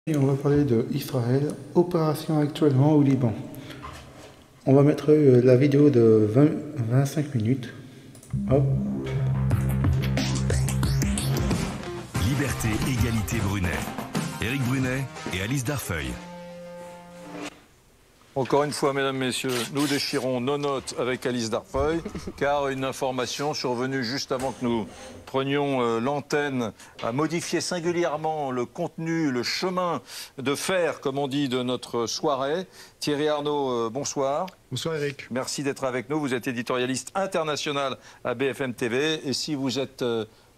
Et on va parler de Israël, opération actuellement au Liban. On va mettre la vidéo de 25 minutes. Hop. Liberté, égalité, Brunet. Éric Brunet et Alice Darfeuille. Encore une fois, mesdames, messieurs, nous déchirons nos notes avec Alice Darfeuille, car une information survenue juste avant que nous prenions l'antenne a modifié singulièrement le contenu, le chemin de fer, comme on dit, de notre soirée. Thierry Arnaud, bonsoir. Bonsoir Eric. Merci d'être avec nous. Vous êtes éditorialiste international à BFM TV. Et si vous êtes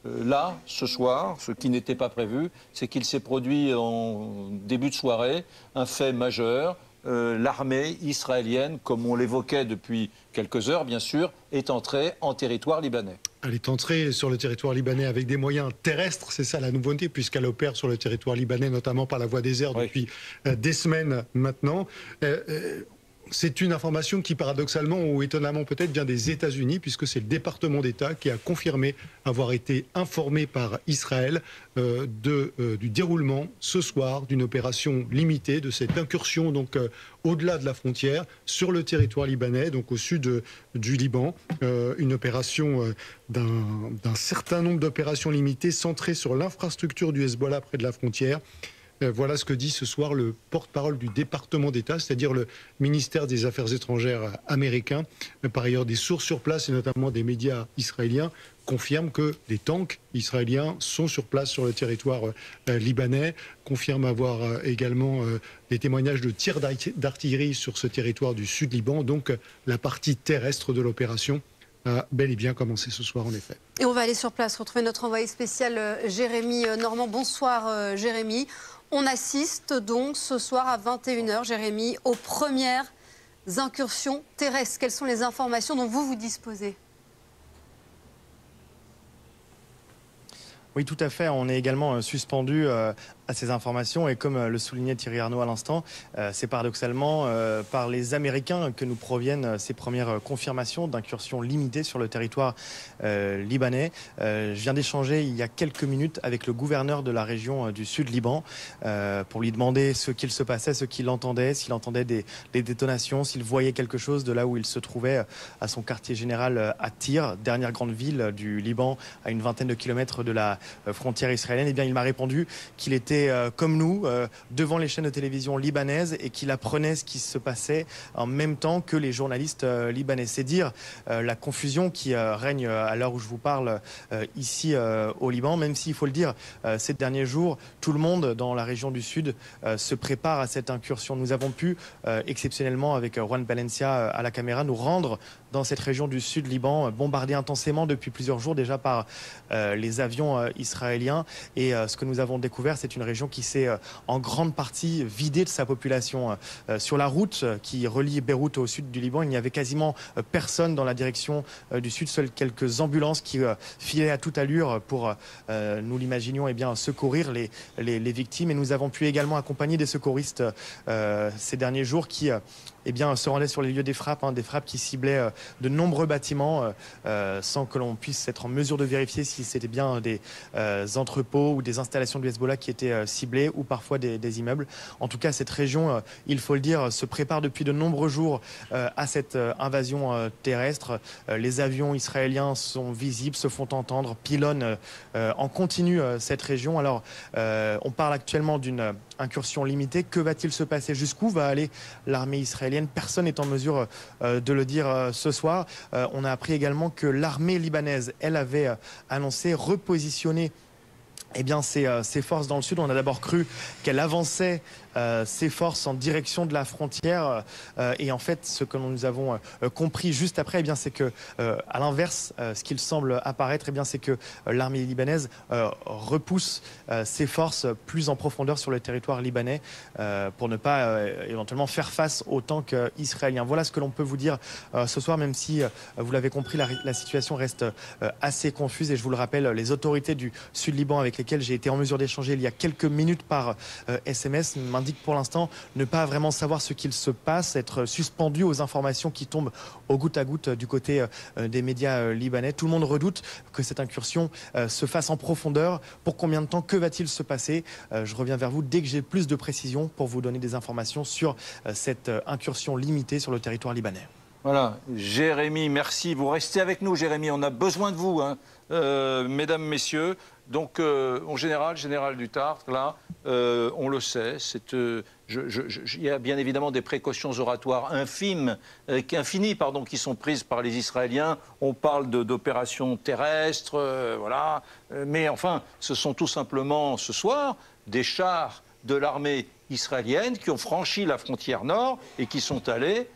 là, ce soir, ce qui n'était pas prévu, c'est qu'il s'est produit en début de soirée un fait majeur. L'armée israélienne, comme on l'évoquait depuis quelques heures, bien sûr, est entrée en territoire libanais. Elle est entrée sur le territoire libanais avec des moyens terrestres, c'est ça la nouveauté, puisqu'elle opère sur le territoire libanais, notamment par la voie des airs depuis des semaines maintenant. C'est une information qui, paradoxalement ou étonnamment peut-être, vient des États-Unis, puisque c'est le département d'État qui a confirmé avoir été informé par Israël du déroulement ce soir d'une opération limitée, de cette incursion donc au-delà de la frontière, sur le territoire libanais, donc au sud du Liban. Une opération d'un certain nombre d'opérations limitées centrées sur l'infrastructure du Hezbollah près de la frontière. Voilà ce que dit ce soir le porte-parole du département d'État, c'est-à-dire le ministère des Affaires étrangères américain. Par ailleurs, des sources sur place, et notamment des médias israéliens, confirment que des tanks israéliens sont sur place sur le territoire libanais, confirment avoir également des témoignages de tirs d'artillerie sur ce territoire du sud-Liban. Donc la partie terrestre de l'opération a bel et bien commencé ce soir en effet. Et on va aller sur place retrouver notre envoyé spécial Jérémy Normand. Bonsoir Jérémy. On assiste donc ce soir à 21 h, Jérémy, aux premières incursions terrestres. Quelles sont les informations dont vous disposez ? Oui, tout à fait. On est également suspendu à ces informations et comme le soulignait Thierry Arnaud à l'instant, c'est paradoxalement par les Américains que nous proviennent ces premières confirmations d'incursions limitées sur le territoire libanais. Je viens d'échanger il y a quelques minutes avec le gouverneur de la région du Sud-Liban pour lui demander ce qu'il se passait, ce qu'il entendait, s'il entendait des détonations, s'il voyait quelque chose de là où il se trouvait à son quartier général à Tyr, dernière grande ville du Liban, à une vingtaine de kilomètres de la frontière israélienne. Eh bien, il m'a répondu qu'il était comme nous, devant les chaînes de télévision libanaises et qu'il apprenait ce qui se passait en même temps que les journalistes libanais. C'est dire la confusion qui règne à l'heure où je vous parle ici au Liban, même s'il faut le dire, ces derniers jours, tout le monde dans la région du Sud se prépare à cette incursion. Nous avons pu, exceptionnellement avec Juan Valencia à la caméra, nous rendre dans cette région du Sud-Liban, bombardée intensément depuis plusieurs jours déjà par les avions israéliens. Et ce que nous avons découvert, c'est une région qui s'est en grande partie vidée de sa population. Sur la route qui relie Beyrouth au sud du Liban, il n'y avait quasiment personne dans la direction du sud, seules quelques ambulances qui filaient à toute allure pour, nous l'imaginions, eh bien, secourir les victimes. Et nous avons pu également accompagner des secouristes ces derniers jours qui eh bien, se rendaient sur les lieux des frappes qui ciblaient de nombreux bâtiments sans que l'on puisse être en mesure de vérifier si c'était bien des entrepôts ou des installations du Hezbollah qui étaient ciblés ou parfois des immeubles. En tout cas, cette région, il faut le dire, se prépare depuis de nombreux jours à cette invasion terrestre. Les avions israéliens sont visibles, se font entendre, pilonnent en continu cette région. Alors, on parle actuellement d'une incursion limitée. Que va-t-il se passer? Jusqu'où va aller l'armée israélienne? Personne n'est en mesure de le dire ce soir. On a appris également que l'armée libanaise, elle avait annoncé repositionner eh bien, ses forces dans le sud. On a d'abord cru qu'elle avançait ses forces en direction de la frontière et en fait ce que nous avons compris juste après, eh bien, c'est que à l'inverse, ce qu'il semble apparaître, eh bien, c'est que l'armée libanaise repousse ses forces plus en profondeur sur le territoire libanais pour ne pas éventuellement faire face aux tanks israéliens. Voilà ce que l'on peut vous dire ce soir, même si vous l'avez compris, la situation reste assez confuse et je vous le rappelle, les autorités du Sud-Liban avec lesquels j'ai été en mesure d'échanger il y a quelques minutes par SMS m'indiquent pour l'instant ne pas vraiment savoir ce qu'il se passe, être suspendu aux informations qui tombent au goutte à goutte du côté des médias libanais. Tout le monde redoute que cette incursion se fasse en profondeur. Pour combien de temps? Que va-t-il se passer? Je reviens vers vous dès que j'ai plus de précisions pour vous donner des informations sur cette incursion limitée sur le territoire libanais. Voilà, Jérémy, merci. Vous restez avec nous, Jérémy. On a besoin de vous, hein. Mesdames, messieurs. Donc, en général du Tartre, là, on le sait. Il y a bien évidemment des précautions oratoires infinies, qui sont prises par les Israéliens. On parle d'opérations terrestres, voilà. Mais enfin, ce sont tout simplement, ce soir, des chars de l'armée israélienne qui ont franchi la frontière nord et qui sont allés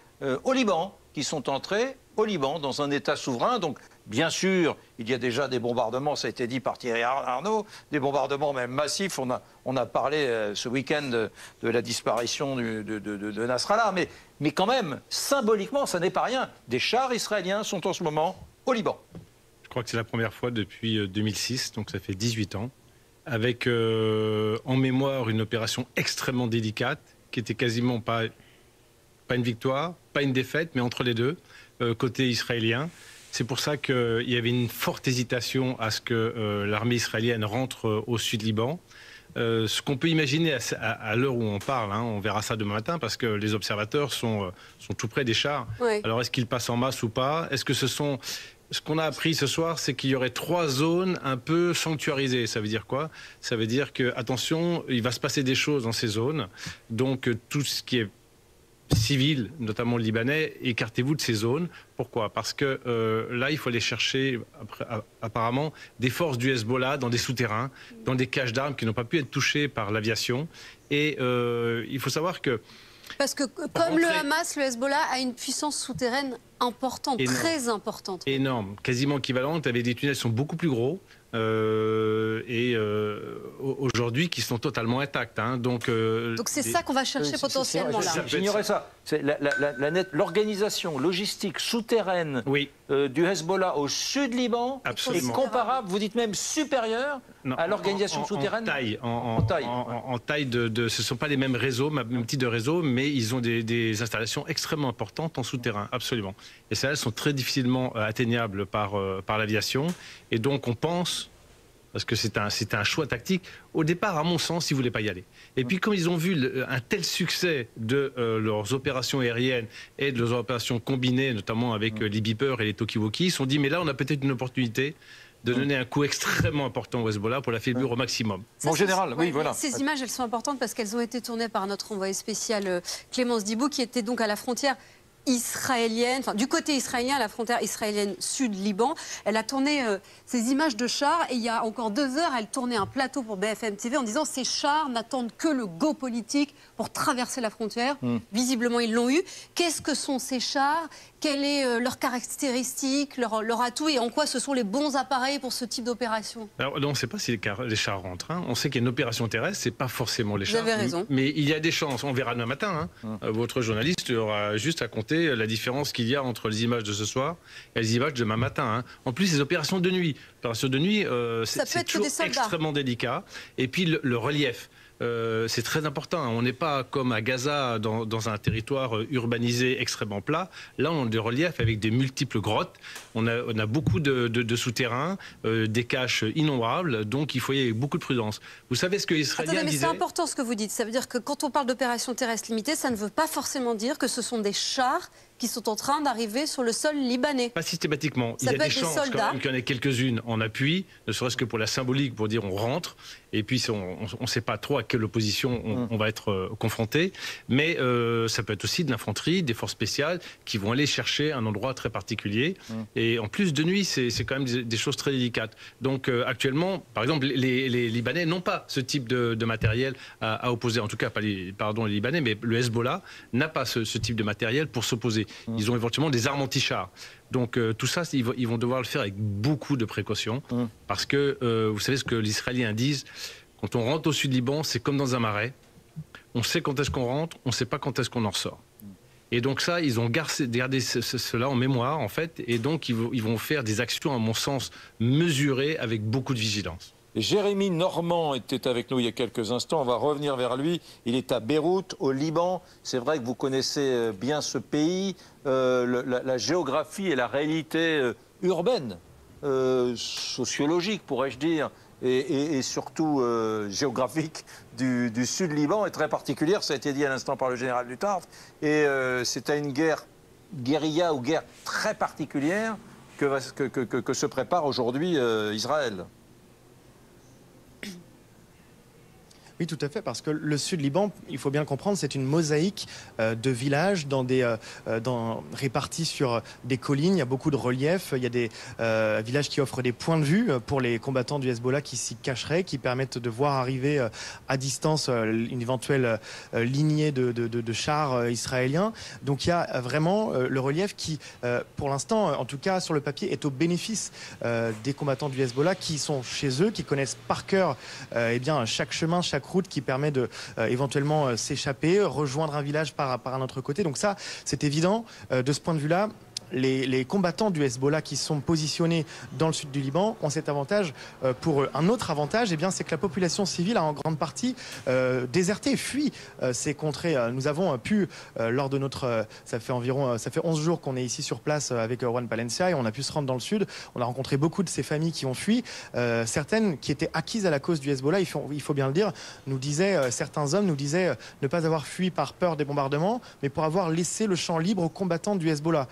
au Liban, qui sont entrés au Liban, dans un État souverain. Donc, bien sûr, il y a déjà des bombardements, ça a été dit par Thierry Arnaud, des bombardements même massifs. On a parlé ce week-end de la disparition de Nasrallah. Mais quand même, symboliquement, ça n'est pas rien. Des chars israéliens sont en ce moment au Liban. Je crois que c'est la première fois depuis 2006, donc ça fait 18 ans, avec en mémoire une opération extrêmement délicate, qui était quasiment pas une victoire, pas une défaite, mais entre les deux, côté israélien. C'est pour ça qu'il y avait une forte hésitation à ce que l'armée israélienne rentre au sud Liban. Ce qu'on peut imaginer à l'heure où on parle, hein, on verra ça demain matin, parce que les observateurs sont tout près des chars. Oui. Alors est-ce qu'ils passent en masse ou pas? Est-ce que ce qu'on a appris ce soir, c'est qu'il y aurait 3 zones un peu sanctuarisées. Ça veut dire quoi? Ça veut dire que, attention, il va se passer des choses dans ces zones. Donc tout ce qui est civils, notamment libanais, écartez-vous de ces zones. Pourquoi? Parce que là, il faut aller chercher, apparemment, des forces du Hezbollah dans des souterrains, dans des caches d'armes qui n'ont pas pu être touchées par l'aviation. Et il faut savoir que... Parce que comme le Hamas, le Hezbollah a une puissance souterraine importante, énorme, très importante. Énorme, quasiment équivalente, avec des tunnels qui sont beaucoup plus gros. Aujourd'hui qui sont totalement intacts. Hein. Donc c'est ça qu'on va chercher potentiellement là. J'ignorais ça. L'organisation logistique souterraine du Hezbollah au sud Liban est comparable, vous dites même supérieure à l'organisation souterraine en taille ce ne sont pas les mêmes réseaux, même type de réseau, mais ils ont des installations extrêmement importantes en souterrain, absolument. Et celles-là sont très difficilement atteignables par l'aviation. Et donc on pense, parce que c'est un choix tactique, au départ, à mon sens, ils ne voulaient pas y aller. Et puis, comme ils ont vu un tel succès de leurs opérations aériennes et de leurs opérations combinées, notamment avec les beepers et les talkie-walkie, ils se sont dit, mais là, on a peut-être une opportunité de donner un coup extrêmement important au Hezbollah pour l'affaiblir au maximum. En général, oui, voilà. Ces images, elles sont importantes parce qu'elles ont été tournées par notre envoyé spécial Clémence Dibou, qui était donc à la frontière israélienne, enfin du côté israélien, la frontière israélienne sud-Liban. Elle a tourné ces images de chars et il y a encore 2 heures, elle tournait un plateau pour BFM TV en disant ces chars n'attendent que le go politique pour traverser la frontière. Visiblement, ils l'ont eu. Qu'est-ce que sont ces chars? Quelles sont leurs caractéristiques, leur atout et en quoi ce sont les bons appareils pour ce type d'opération? Alors, on ne sait pas si les chars rentrent. Hein. On sait qu'il y a une opération terrestre, ce n'est pas forcément les chars. Vous avez raison. Mais il y a des chances. On verra demain matin. Hein. Votre journaliste aura juste à compter la différence qu'il y a entre les images de ce soir et les images de demain matin. Hein. En plus, les opérations de nuit. Opérations de nuit, c'est toujours extrêmement délicat. Et puis, le relief. C'est très important. On n'est pas comme à Gaza dans un territoire urbanisé extrêmement plat. Là, on a des reliefs avec des multiples grottes. On a beaucoup de souterrains, des caches innombrables. Donc, il faut y aller avec beaucoup de prudence. Vous savez ce que les Israéliens disaient? C'est important ce que vous dites. Ça veut dire que quand on parle d'opération terrestre limitée, ça ne veut pas forcément dire que ce sont des chars qui sont en train d'arriver sur le sol libanais. Pas systématiquement. Il y a des chances quand même qu'il y en ait quelques-unes en appui, ne serait-ce que pour la symbolique, pour dire on rentre. Et puis on ne sait pas trop à quelle opposition on va être confronté. Mais ça peut être aussi de l'infanterie, des forces spéciales qui vont aller chercher un endroit très particulier. Et en plus de nuit, c'est quand même des choses très délicates. Donc actuellement, par exemple, les Libanais n'ont pas ce type de matériel à opposer. En tout cas, pas les Libanais, mais le Hezbollah n'a pas ce type de matériel pour s'opposer. Ils ont éventuellement des armes anti-chars. Donc tout ça, ils vont devoir le faire avec beaucoup de précautions. Parce que vous savez ce que les Israéliens disent, quand on rentre au sud Liban, c'est comme dans un marais. On sait quand est-ce qu'on rentre, on ne sait pas quand est-ce qu'on en ressort. Et donc ça, ils ont gardé cela en mémoire, en fait. Et donc ils vont faire des actions, à mon sens, mesurées avec beaucoup de vigilance. Jérémy Normand était avec nous il y a quelques instants. On va revenir vers lui. Il est à Beyrouth, au Liban. C'est vrai que vous connaissez bien ce pays, la géographie et la réalité urbaine, sociologique, pourrais-je dire, et surtout géographique du sud Liban est très particulière. Ça a été dit à l'instant par le général du Tartre. Et c'est à une guérilla ou guerre très particulière que se prépare aujourd'hui Israël. Oui, tout à fait, parce que le sud Liban, il faut bien le comprendre, c'est une mosaïque de villages répartis sur des collines. Il y a beaucoup de reliefs. Il y a des villages qui offrent des points de vue pour les combattants du Hezbollah qui s'y cacheraient, qui permettent de voir arriver à distance une éventuelle lignée de chars israéliens. Donc il y a vraiment le relief qui, pour l'instant, en tout cas sur le papier, est au bénéfice des combattants du Hezbollah qui sont chez eux, qui connaissent par cœur chaque chemin, chaque route qui permet de éventuellement s'échapper, rejoindre un village par un autre côté. Donc ça, c'est évident. De ce point de vue-là, les combattants du Hezbollah qui sont positionnés dans le sud du Liban ont cet avantage. Pour eux, un autre avantage, c'est que la population civile a en grande partie déserté, fui ces contrées. Nous avons pu, lors de notre... ça fait 11 jours qu'on est ici sur place avec Juan Palencia et on a pu se rendre dans le sud. On a rencontré beaucoup de ces familles qui ont fui. Certaines qui étaient acquises à la cause du Hezbollah, il faut bien le dire, certains hommes nous disaient ne pas avoir fui par peur des bombardements, mais pour avoir laissé le champ libre aux combattants du Hezbollah.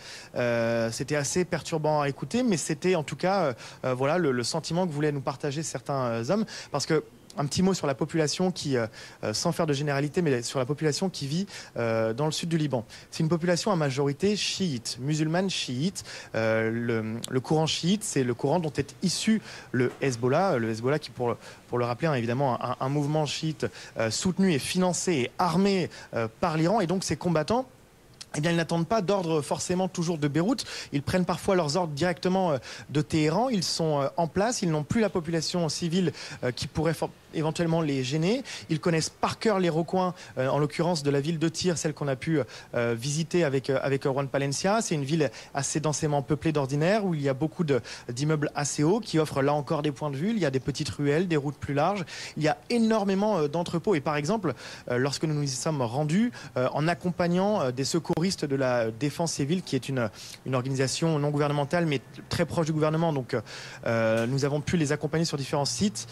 C'était assez perturbant à écouter, mais c'était en tout cas voilà le sentiment que voulaient nous partager certains hommes. Parce que un petit mot sur la population qui, sans faire de généralité, mais sur la population qui vit dans le sud du Liban. C'est une population à majorité chiite, musulmane chiite. Le courant chiite, c'est le courant dont est issu le Hezbollah. Le Hezbollah qui, pour le rappeler, évidemment, un mouvement chiite soutenu et financé et armé par l'Iran. Et donc ces combattants, ils n'attendent pas d'ordre forcément toujours de Beyrouth. Ils prennent parfois leurs ordres directement de Téhéran. Ils sont en place. Ils n'ont plus la population civile qui pourrait éventuellement les gêner. Ils connaissent par cœur les recoins, en l'occurrence de la ville de Tyr, celle qu'on a pu visiter avec Juan Palencia. C'est une ville assez densément peuplée d'ordinaire, où il y a beaucoup d'immeubles assez hauts qui offrent là encore des points de vue. Il y a des petites ruelles, des routes plus larges. Il y a énormément d'entrepôts. Et par exemple, lorsque nous nous y sommes rendus, en accompagnant des secouristes de la défense civile, qui est une organisation non gouvernementale, mais très proche du gouvernement, donc nous avons pu les accompagner sur différents sites.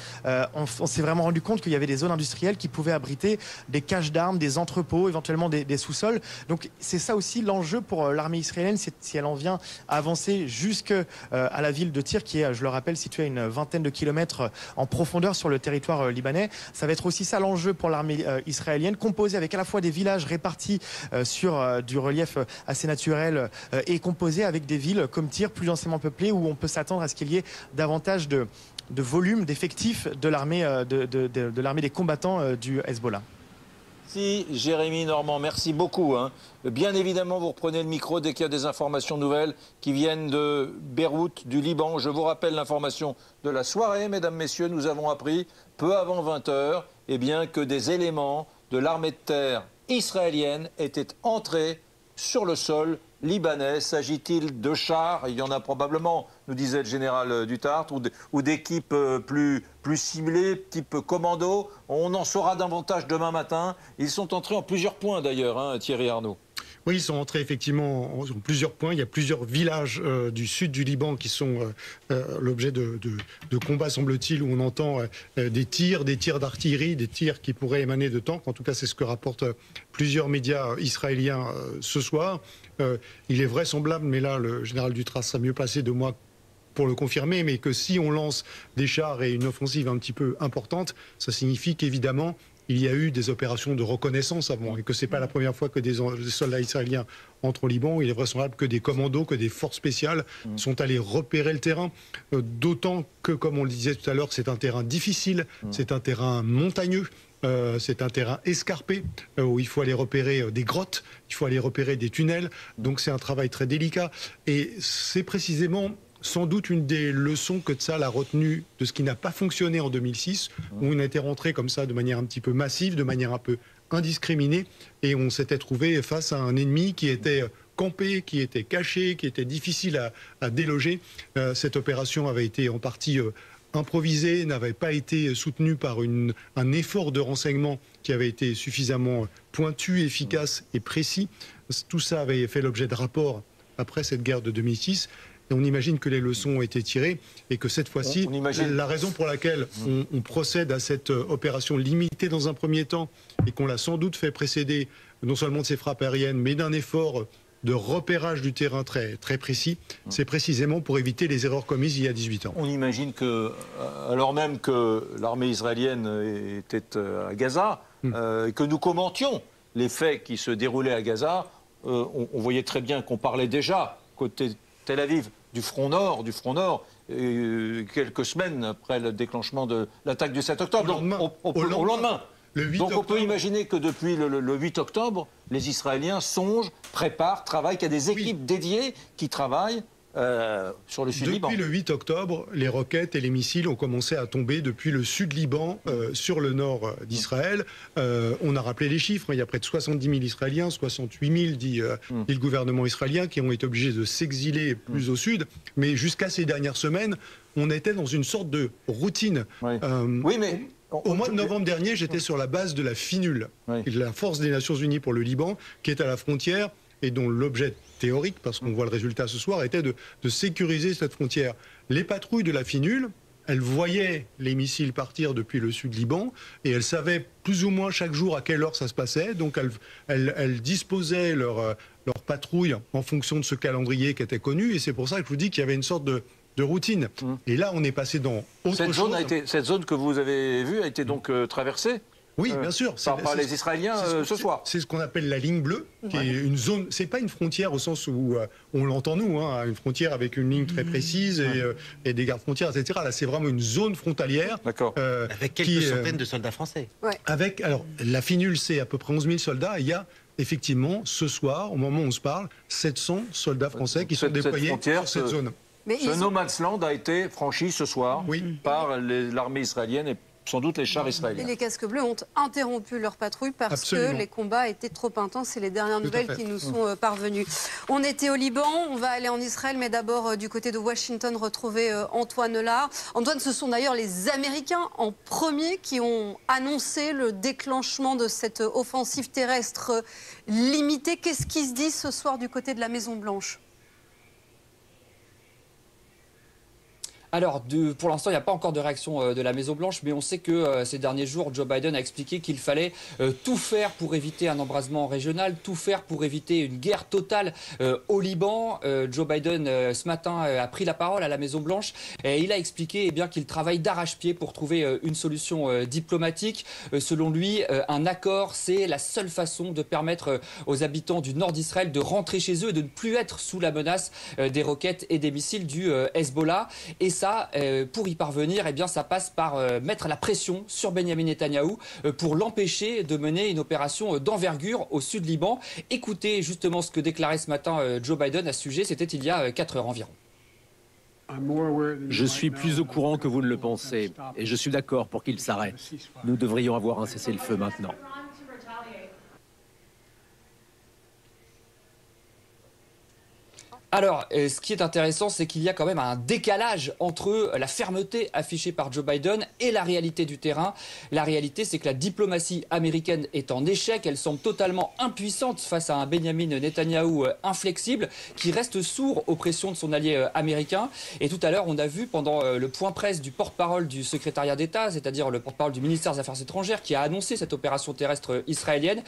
On s'est vraiment rendu compte qu'il y avait des zones industrielles qui pouvaient abriter des caches d'armes, des entrepôts, éventuellement des sous-sols. Donc c'est ça aussi l'enjeu pour l'armée israélienne, c'est si elle en vient à avancer jusqu'à la ville de Tyr, qui est, je le rappelle, située à une vingtaine de kilomètres en profondeur sur le territoire libanais. Ça va être aussi ça l'enjeu pour l'armée israélienne, composée avec à la fois des villages répartis sur du relief assez naturel et composée avec des villes comme Tyr, plus densément peuplées, où on peut s'attendre à ce qu'il y ait davantage de volume, d'effectifs de l'armée des combattants du Hezbollah. Merci Jérémy Normand, merci beaucoup. Bien évidemment, vous reprenez le micro dès qu'il y a des informations nouvelles qui viennent de Beyrouth, du Liban. Je vous rappelle l'information de la soirée, mesdames, messieurs. Nous avons appris, peu avant 20 h, que des éléments de l'armée de terre israélienne étaient entrés sur le sol libanais. S'agit-il de chars? Il y en a probablement, nous disait le général du Tartre, ou d'équipes plus ciblées, type commando. On en saura davantage demain matin. Ils sont entrés en plusieurs points d'ailleurs, Thierry Arnaud. Oui, ils sont entrés effectivement en plusieurs points. Il y a plusieurs villages du sud du Liban qui sont l'objet de combats, semble-t-il, où on entend des tirs d'artillerie, des tirs qui pourraient émaner de tanks. En tout cas, c'est ce que rapportent plusieurs médias israéliens ce soir. Il est vraisemblable, mais là, le général Dutras sera mieux placé de moi pour le confirmer, mais que si on lance des chars et une offensive un petit peu importante, ça signifie qu'évidemment, il y a eu des opérations de reconnaissance avant et que ce n'est pas la première fois que des soldats israéliens entrent au Liban. Il est vraisemblable que des commandos, que des forces spéciales sont allés repérer le terrain. D'autant que, comme on le disait tout à l'heure, c'est un terrain difficile, c'est un terrain montagneux. C'est un terrain escarpé où il faut aller repérer des grottes, il faut aller repérer des tunnels. Donc c'est un travail très délicat. Et c'est précisément sans doute une des leçons que Tzahal a retenues de ce qui n'a pas fonctionné en 2006, où on a été rentré comme ça de manière un petit peu massive, de manière un peu indiscriminée, et on s'était trouvé face à un ennemi qui était campé, qui était caché, qui était difficile à déloger. Cette opération avait été en partie improvisé, n'avait pas été soutenu par un effort de renseignement qui avait été suffisamment pointu, efficace et précis. Tout ça avait fait l'objet de rapports après cette guerre de 2006. Et on imagine que les leçons ont été tirées et que cette fois-ci, la raison pour laquelle on procède à cette opération limitée dans un premier temps et qu'on l'a sans doute fait précéder non seulement de ces frappes aériennes, mais d'un effort de repérage du terrain très, très précis, c'est précisément pour éviter les erreurs commises il y a 18 ans. On imagine que, alors même que l'armée israélienne était à Gaza, et que nous commentions les faits qui se déroulaient à Gaza, on voyait très bien qu'on parlait déjà, côté Tel Aviv, du front nord, quelques semaines après le déclenchement de l'attaque du 7 octobre. Au lendemain. Donc on peut imaginer que depuis le 8 octobre, les Israéliens songent, préparent, travaillent, qu'il y a des équipes dédiées qui travaillent sur le sud Liban. Depuis le 8 octobre, les roquettes et les missiles ont commencé à tomber depuis le sud Liban sur le nord d'Israël. On a rappelé les chiffres, il y a près de 70 000 Israéliens, 68 000 dit le gouvernement israélien, qui ont été obligés de s'exiler plus au sud. Mais jusqu'à ces dernières semaines, on était dans une sorte de routine. Oui, mais... Au mois de novembre dernier, j'étais sur la base de la FINUL, la Force des Nations Unies pour le Liban, qui est à la frontière et dont l'objet théorique, parce qu'on voit le résultat ce soir, était de sécuriser cette frontière. Les patrouilles de la FINUL, elles voyaient les missiles partir depuis le sud Liban et elles savaient plus ou moins chaque jour à quelle heure ça se passait. Donc elles disposaient leur patrouille en fonction de ce calendrier qui était connu. Et c'est pour ça que je vous dis qu'il y avait une sorte de routine. Et là, on est passé dans autre chose. Cette zone que vous avez vue a été donc traversée Oui, bien sûr. Par les Israéliens ce soir. C'est ce qu'on appelle la ligne bleue, qui est une zone. C'est pas une frontière au sens où on l'entend nous, une frontière avec une ligne très précise et des gardes-frontières, etc. Là, c'est vraiment une zone frontalière. D'accord. Avec quelques centaines de soldats français. Alors, la FINUL, c'est à peu près 11 000 soldats. Et il y a effectivement, ce soir, au moment où on se parle, 700 soldats français qui sont déployés sur cette zone. Ce no man's land a été franchi ce soir par l'armée israélienne et sans doute les chars israéliens. Et les casques bleus ont interrompu leur patrouille parce que les combats étaient trop intenses. C'est les dernières nouvelles qui nous sont parvenues. On était au Liban, on va aller en Israël, mais d'abord du côté de Washington, retrouver Antoine Lard. Antoine, ce sont d'ailleurs les Américains en premier qui ont annoncé le déclenchement de cette offensive terrestre limitée. Qu'est-ce qui se dit ce soir du côté de la Maison-Blanche ? Alors, pour l'instant, il n'y a pas encore de réaction de la Maison-Blanche, mais on sait que ces derniers jours, Joe Biden a expliqué qu'il fallait tout faire pour éviter un embrasement régional, tout faire pour éviter une guerre totale au Liban. Joe Biden, ce matin, a pris la parole à la Maison-Blanche et il a expliqué qu'il travaille d'arrache-pied pour trouver une solution diplomatique. Selon lui, un accord, c'est la seule façon de permettre aux habitants du nord d'Israël de rentrer chez eux et de ne plus être sous la menace des roquettes et des missiles du Hezbollah. Et ça, pour y parvenir, ça passe par mettre la pression sur Benyamin Netanyahou pour l'empêcher de mener une opération d'envergure au sud Liban. Écoutez justement ce que déclarait ce matin Joe Biden à ce sujet, c'était il y a 4 heures environ. Je suis plus au courant que vous ne le pensez et je suis d'accord pour qu'il s'arrête. Nous devrions avoir un cessez-le-feu maintenant. Alors, ce qui est intéressant, c'est qu'il y a quand même un décalage entre la fermeté affichée par Joe Biden et la réalité du terrain. La réalité, c'est que la diplomatie américaine est en échec. Elle semble totalement impuissante face à un Benyamin Netanyahou inflexible qui reste sourd aux pressions de son allié américain. Et tout à l'heure, on a vu pendant le point presse du porte-parole du secrétariat d'État, c'est-à-dire le porte-parole du ministère des Affaires étrangères, qui a annoncé cette opération terrestre israélienne.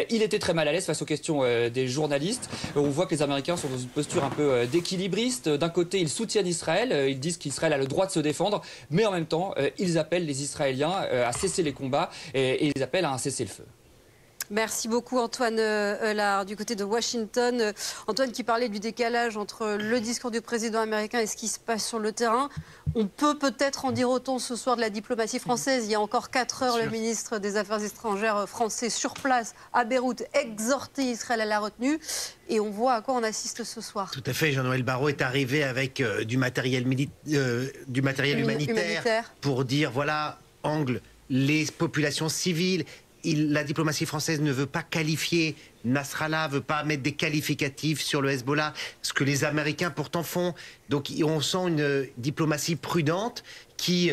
Il était très mal à l'aise face aux questions des journalistes. On voit que les Américains sont dans une posture un peu d'équilibriste. D'un côté, ils soutiennent Israël, ils disent qu'Israël a le droit de se défendre, mais en même temps, ils appellent les Israéliens à cesser les combats et ils appellent à un cessez-le-feu. Merci beaucoup Antoine Lard, du côté de Washington. Antoine qui parlait du décalage entre le discours du président américain et ce qui se passe sur le terrain. On peut peut-être en dire autant ce soir de la diplomatie française. Il y a encore 4 heures, le ministre des Affaires étrangères français sur place à Beyrouth exhortait Israël à la retenue. Et on voit à quoi on assiste ce soir. Tout à fait, Jean-Noël Barrot est arrivé avec du matériel humanitaire pour dire, voilà, angle, les populations civiles la diplomatie française ne veut pas qualifier Nasrallah, veut pas mettre des qualificatifs sur le Hezbollah, ce que les Américains pourtant font. Donc on sent une diplomatie prudente qui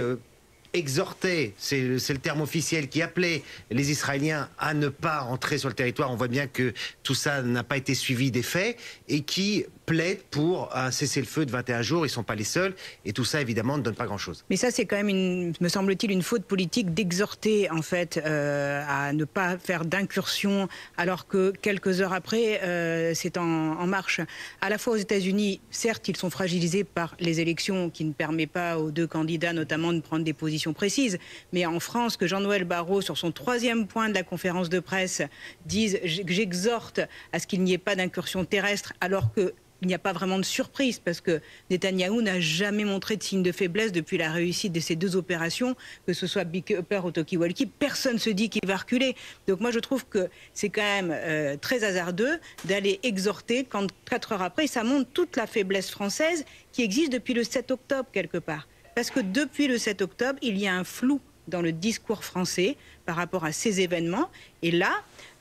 exhortait, c'est le terme officiel, qui appelait les Israéliens à ne pas entrer sur le territoire. On voit bien que tout ça n'a pas été suivi des faits et qui plaide pour un cessez-le-feu de 21 jours. Ils ne sont pas les seuls et tout ça évidemment ne donne pas grand-chose. Mais ça c'est quand même, me semble-t-il, une faute politique d'exhorter en fait à ne pas faire d'incursion alors que quelques heures après c'est en marche. À la fois aux États-Unis, certes ils sont fragilisés par les élections qui ne permettent pas aux deux candidats notamment de prendre des positions précises, mais en France que Jean-Noël Barrot sur son 3e point de la conférence de presse dise j'exhorte à ce qu'il n'y ait pas d'incursion terrestre alors que il n'y a pas vraiment de surprise parce que Netanyahou n'a jamais montré de signe de faiblesse depuis la réussite de ces 2 opérations, que ce soit Big Upper ou Talkie-Walkie. Personne ne se dit qu'il va reculer. Donc moi je trouve que c'est quand même très hasardeux d'aller exhorter quand 4 heures après, ça montre toute la faiblesse française qui existe depuis le 7 octobre quelque part. Parce que depuis le 7 octobre, il y a un flou dans le discours français par rapport à ces événements. Et là,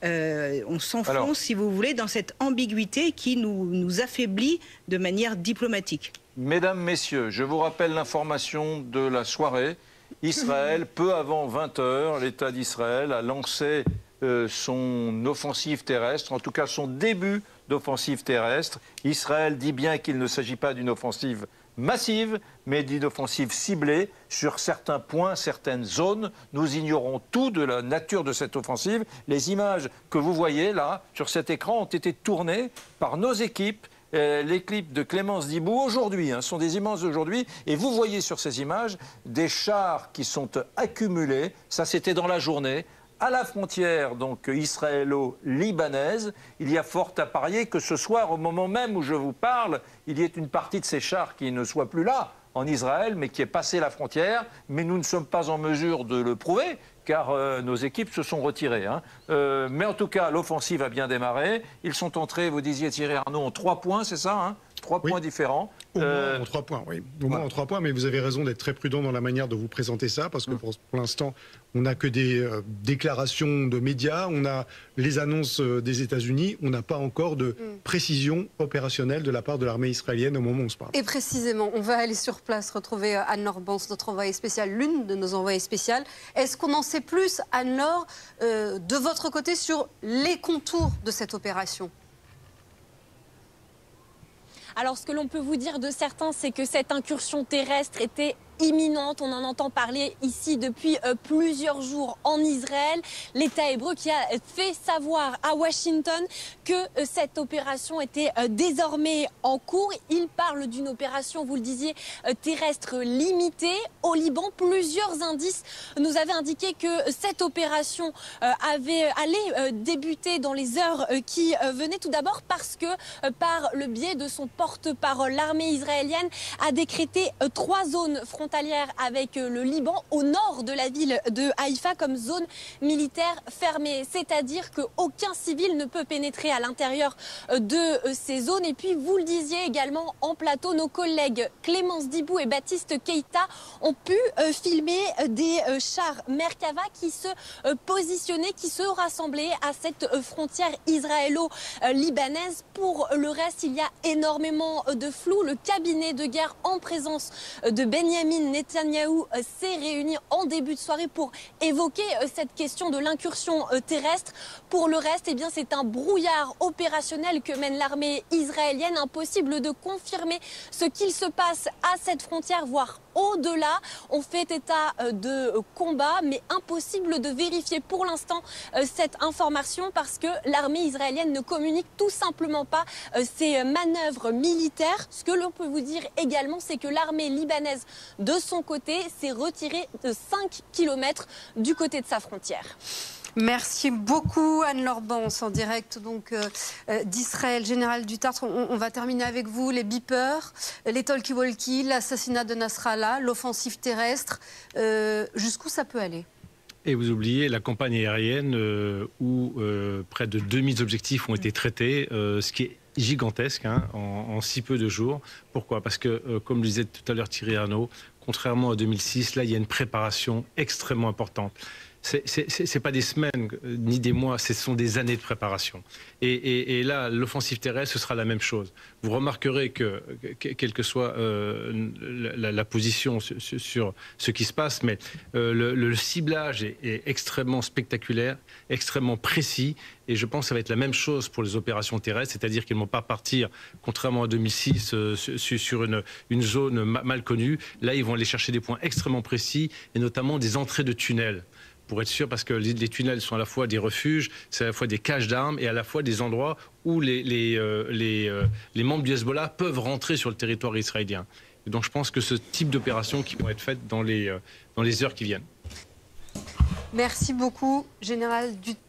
on s'enfonce, si vous voulez, dans cette ambiguïté qui nous affaiblit de manière diplomatique. Mesdames, Messieurs, je vous rappelle l'information de la soirée. Israël, peu avant 20 h, l'État d'Israël a lancé son offensive terrestre, en tout cas son début d'offensive terrestre. Israël dit bien qu'il ne s'agit pas d'une offensive massive, mais d'une offensive ciblée sur certains points, certaines zones. Nous ignorons tout de la nature de cette offensive. Les images que vous voyez là, sur cet écran, ont été tournées par nos équipes. L'équipe de Clémence Dibou aujourd'hui, sont des images d'aujourd'hui, et vous voyez sur ces images des chars qui sont accumulés, ça c'était dans la journée, à la frontière donc israélo-libanaise. Il y a fort à parier que ce soir, au moment même où je vous parle, il y ait une partie de ces chars qui ne soit plus là, en Israël, mais qui est passé la frontière. Mais nous ne sommes pas en mesure de le prouver, car nos équipes se sont retirées. Mais en tout cas, l'offensive a bien démarré. Ils sont entrés, vous disiez Thierry Arnaud, en 3 points, c'est ça 3 points différents. Au moins en 3 points, oui. Au moins en 3 points, mais vous avez raison d'être très prudent dans la manière de vous présenter ça, parce que pour l'instant, on n'a que des déclarations de médias, on a les annonces des États-Unis, on n'a pas encore de précision opérationnelle de la part de l'armée israélienne au moment où on se parle. Et précisément, on va aller sur place retrouver Anne-Laure Bans, notre envoyée spéciale, l'une de nos envoyées spéciales. Est-ce qu'on en sait plus, Anne-Laure, de votre côté, sur les contours de cette opération ? Alors, ce que l'on peut vous dire de certains, c'est que cette incursion terrestre était imminente. On en entend parler ici depuis plusieurs jours en Israël. L'État hébreu qui a fait savoir à Washington que cette opération était désormais en cours. Il parle d'une opération, vous le disiez, terrestre limitée. Au Liban, plusieurs indices nous avaient indiqué que cette opération allait débuter dans les heures qui venaient. Tout d'abord parce que par le biais de son porte-parole, l'armée israélienne a décrété 3 zones frontalières avec le Liban au nord de la ville de Haïfa comme zone militaire fermée. C'est-à-dire qu'aucun civil ne peut pénétrer à l'intérieur de ces zones. Et puis, vous le disiez également en plateau, nos collègues Clémence Dibou et Baptiste Keïta ont pu filmer des chars Merkava qui se positionnaient, qui se rassemblaient à cette frontière israélo-libanaise. Pour le reste, il y a énormément de flou. Le cabinet de guerre en présence de Benyamin Netanyahou s'est réuni en début de soirée pour évoquer cette question de l'incursion terrestre. Pour le reste, eh bien, c'est un brouillard opérationnel que mène l'armée israélienne. Impossible de confirmer ce qu'il se passe à cette frontière, voire au-delà. On fait état de combats, mais impossible de vérifier pour l'instant cette information parce que l'armée israélienne ne communique tout simplement pas ses manœuvres militaires. Ce que l'on peut vous dire également, c'est que l'armée libanaise, de son côté, s'est retirée de 5 km du côté de sa frontière. Merci beaucoup Anne-Laure Bans en direct donc d'Israël. Général Dutartre, on va terminer avec vous. Les beepers, les talkie-walkie, l'assassinat de Nasrallah, l'offensive terrestre, jusqu'où ça peut aller? Et vous oubliez la campagne aérienne où près de 2000 objectifs ont été traités, ce qui est gigantesque en si peu de jours. Pourquoi? Parce que, comme le disait tout à l'heure Thierry Arnaud, contrairement à 2006, là il y a une préparation extrêmement importante. c'est pas des semaines ni des mois, ce sont des années de préparation. Et là, l'offensive terrestre, ce sera la même chose. Vous remarquerez que, quelle que soit la position sur ce qui se passe, mais le ciblage est extrêmement spectaculaire, extrêmement précis. Et je pense que ça va être la même chose pour les opérations terrestres, c'est-à-dire qu'ils ne vont pas partir, contrairement à 2006, sur une zone mal connue. Là, ils vont aller chercher des points extrêmement précis, et notamment des entrées de tunnels, pour être sûr, parce que les tunnels sont à la fois des refuges, c'est à la fois des caches d'armes, et à la fois des endroits où les membres du Hezbollah peuvent rentrer sur le territoire israélien. Et donc je pense que ce type d'opérations qui vont être faites dans les heures qui viennent. Merci beaucoup, Général Dutoit.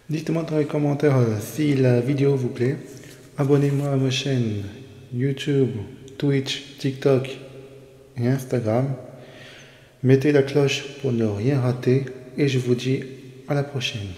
Dites-moi dans les commentaires si la vidéo vous plaît. Abonnez-moi à ma chaîne YouTube, Twitch, TikTok et Instagram. Mettez la cloche pour ne rien rater et je vous dis à la prochaine.